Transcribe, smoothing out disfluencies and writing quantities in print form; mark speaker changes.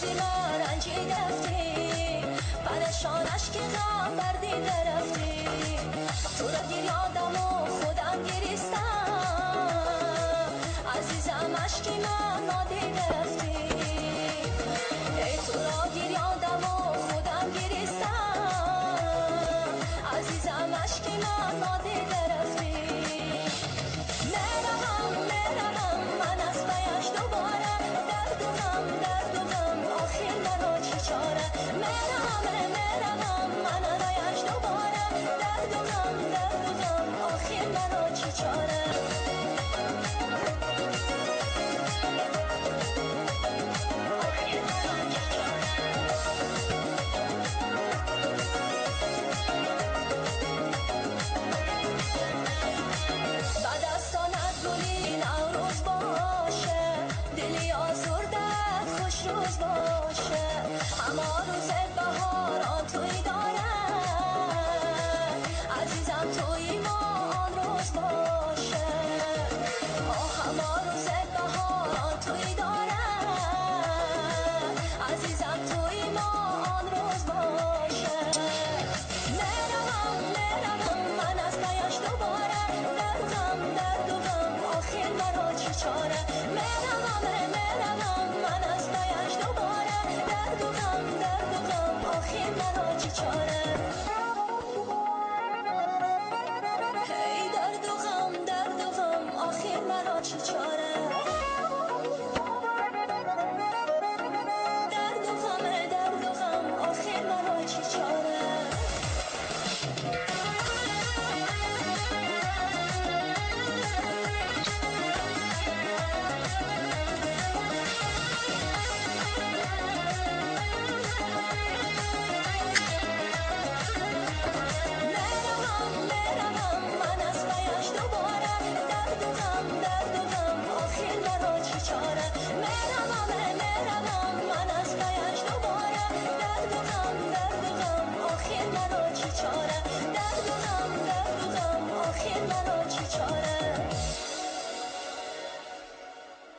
Speaker 1: وقتی من رنجیده رفتی پرشانش که غم بردیده رفتی تو را دیر یادم و خودم گریستم عزیزم عشقی من نادیده رفتی ای تو را دیر یادم و خودم گریستم عزیزم عشقی من نادیده رفتی میروم من از پیش دوباره درد و غم آخر مرا چی چاره میروم من از پیش دوباره درد و غم آخر مرا چی چاره بعد از تو نگولی نوروز باشه دلی آزرده خوش روز باشه همه روز بهاران توی دار